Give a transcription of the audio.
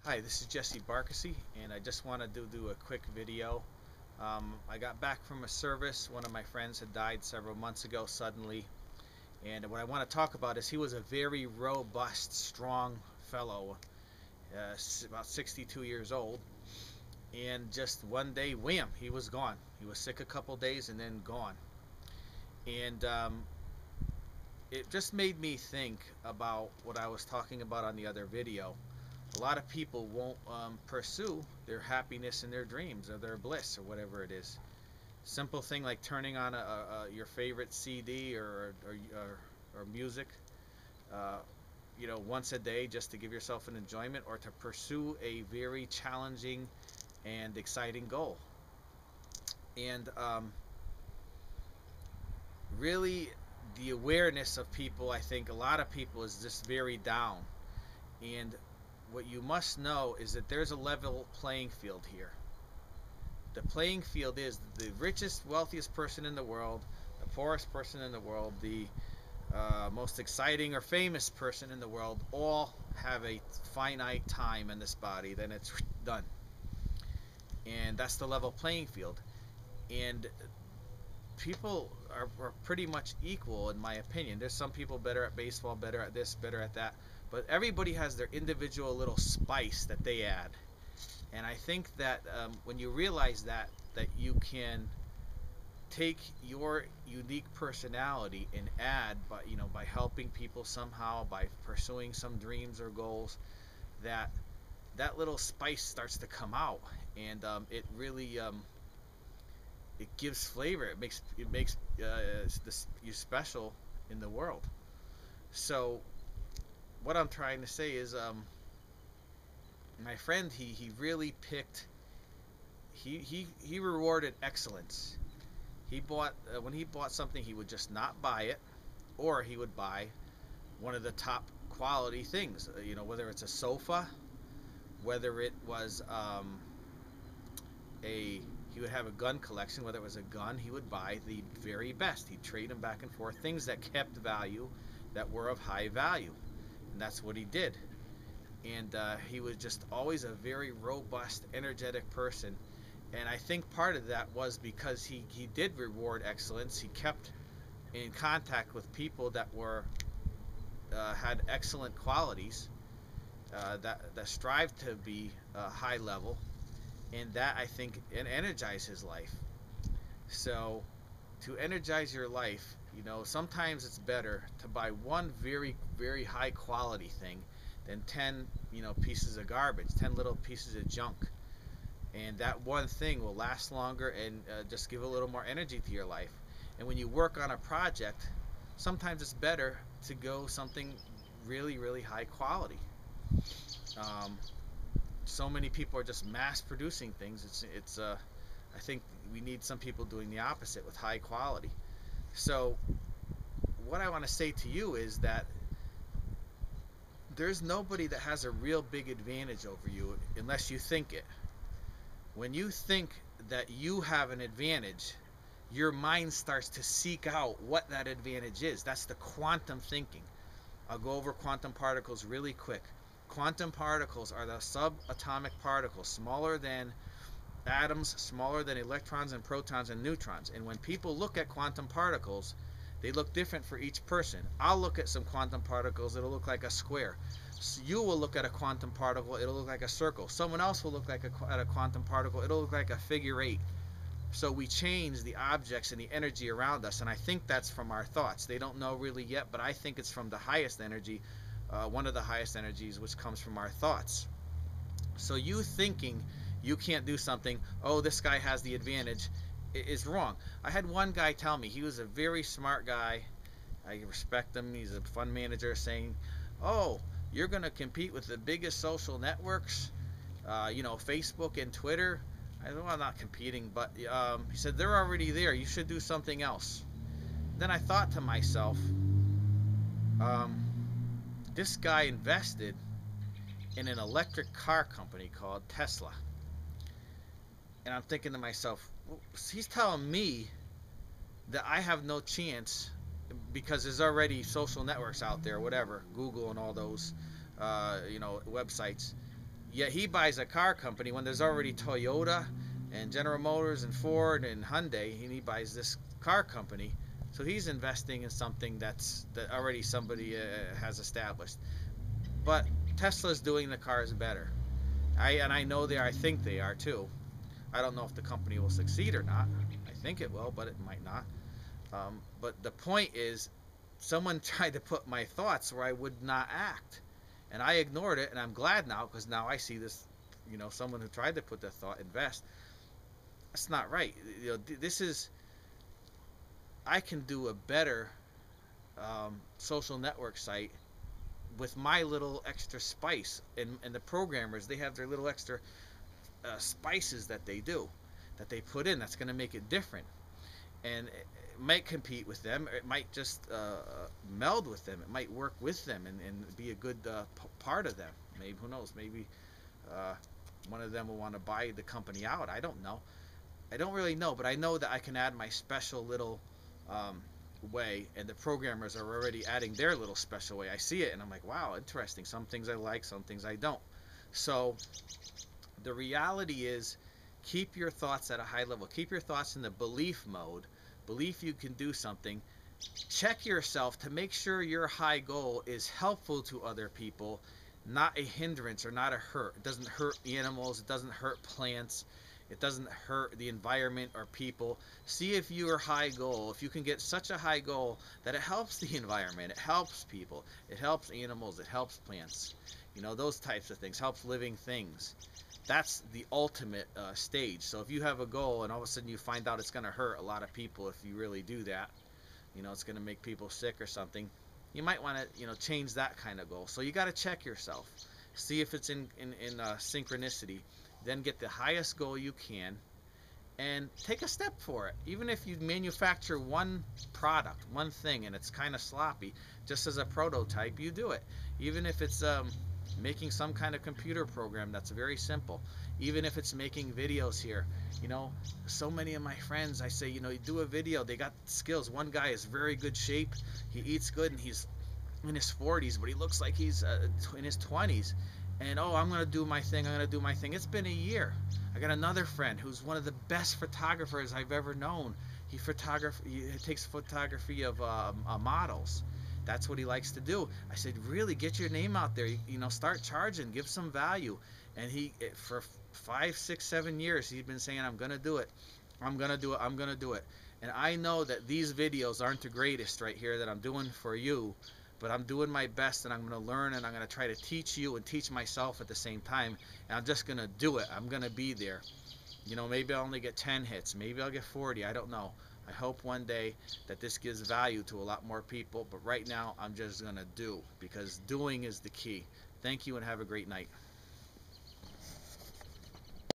Hi, this is Jesse Barkasy, and I just wanted to do a quick video. I got back from a service. One of my friends had died several months ago suddenly, and what I want to talk about is he was a very robust, strong fellow, about 62 years old, and just one day, wham, he was gone. He was sick a couple days and then gone. And it just made me think about what I was talking about on the other video. A lot of people won't pursue their happiness and their dreams or their bliss or whatever it is. Simple thing like turning on your favorite CD or music, uh, once a day just to give yourself an enjoyment or to pursue a very challenging and exciting goal. And really, the awareness of people, I think a lot of people is just very down. And what you must know is that there's a level playing field here. The playing field is the richest, wealthiest person in the world, the poorest person in the world, the most exciting or famous person in the world, all have a finite time in this body, then it's done. And that's the level playing field. And people are pretty much equal, in my opinion. There's some people better at baseball, better at this, better at that. But everybody has their individual little spice that they add. And I think that when you realize that you can take your unique personality and add by helping people somehow, by pursuing some dreams or goals, that that little spice starts to come out, and it really it gives flavor. It makes this you special in the world. So what I'm trying to say is, my friend, he really picked. He rewarded excellence. He bought when he bought something, he would just not buy it, or he would buy one of the top quality things. Whether it's a sofa, whether it was a he would have a gun collection. Whether it was a gun, he would buy the very best. He'd trade them back and forth, things that kept value, that were of high value, and that's what he did. And he was just always a very robust, energetic person. And I think part of that was because he did reward excellence. He kept in contact with people that were had excellent qualities, that strived to be high level, and that, I think, energized his life. So to energize your life, sometimes it's better to buy one very, very high quality thing than 10, pieces of garbage, 10 little pieces of junk. And that one thing will last longer and just give a little more energy to your life. And when you work on a project, sometimes it's better to go something really, really high quality. Um, so many people are just mass producing things. It's I think we need some people doing the opposite with high quality. So what I want to say to you is that there's nobody that has a real big advantage over you unless you think it. When you think that you have an advantage, your mind starts to seek out what that advantage is. That's the quantum thinking. I'll go over quantum particles really quick. Quantum particles are the subatomic particles, smaller than atoms, smaller than electrons and protons and neutrons. And when people look at quantum particles, they look different for each person. I'll look at some quantum particles, it'll look like a square. So you will look at a quantum particle, it'll look like a circle. Someone else will look at a quantum particle, it'll look like a figure eight. So we change the objects and the energy around us, and I think that's from our thoughts. They don't know really yet, but I think it's from the highest energy, one of the highest energies, which comes from our thoughts. So you thinking you can't do something, oh, this guy has the advantage, is wrong. I had one guy tell me, he was a very smart guy, I respect him, he's a fund manager, saying, oh, you're going to compete with the biggest social networks, Facebook and Twitter. I know I'm not competing, but he said, they're already there, you should do something else. Then I thought to myself, um, this guy invested in an electric car company called Tesla. And I'm thinking to myself, well, he's telling me that I have no chance because there's already social networks out there, whatever, Google and all those, websites. Yet he buys a car company when there's already Toyota and General Motors and Ford and Hyundai, and he buys this car company. So he's investing in something that already somebody has established. But Tesla's doing the cars better. I know they are. I think they are too. I don't know if the company will succeed or not. I think it will, but it might not. But the point is, someone tried to put my thoughts where I would not act, and I ignored it. And I'm glad now, because now I see this. Someone who tried to put the thought invest. That's not right. This is. I can do a better social network site with my little extra spice, and the programmers, they have their little extra spices that they do, that they put in, that's going to make it different. And it might compete with them, or it might just meld with them, it might work with them and be a good part of them. Maybe, who knows, maybe one of them will want to buy the company out. I don't know. I don't really know, but I know that I can add my special little way, and the programmers are already adding their little special way. I see it and I'm like, wow, interesting. Some things I like, some things I don't. So the reality is, keep your thoughts at a high level. Keep your thoughts in the belief mode. Belief you can do something. Check yourself to make sure your high goal is helpful to other people, not a hindrance or not a hurt. It doesn't hurt animals, it doesn't hurt plants, it doesn't hurt the environment or people. See if your high goal, if you can get such a high goal that it helps the environment, it helps people, it helps animals, it helps plants, those types of things, helps living things. That's the ultimate stage. So if you have a goal and all of a sudden you find out it's going to hurt a lot of people if you really do that, it's going to make people sick or something, you might want to, change that kind of goal. So you got to check yourself, see if it's in synchronicity. Then get the highest goal you can and take a step for it. Even if you manufacture one product, one thing, and it's kind of sloppy, just as a prototype, you do it. Even if it's making some kind of computer program that's very simple. Even if it's making videos here. So many of my friends, I say, you do a video, they got skills. One guy is very good shape, he eats good, and he's in his 40s, but he looks like he's in his 20s. And I'm gonna do my thing, It's been a year. I got another friend who's one of the best photographers I've ever known. He takes photography of models. That's what he likes to do. I said, really, get your name out there, start charging, give some value. And for 5, 6, 7 years, he's been saying, I'm gonna do it, I'm gonna do it. And I know that these videos aren't the greatest right here that I'm doing for you, but I'm doing my best, and I'm going to learn, and I'm going to try to teach you and teach myself at the same time, and I'm just going to do it. I'm going to be there. Maybe I'll only get 10 hits, maybe I'll get 40, I don't know. I hope one day that this gives value to a lot more people, but right now I'm just going to do, because doing is the key. Thank you and have a great night.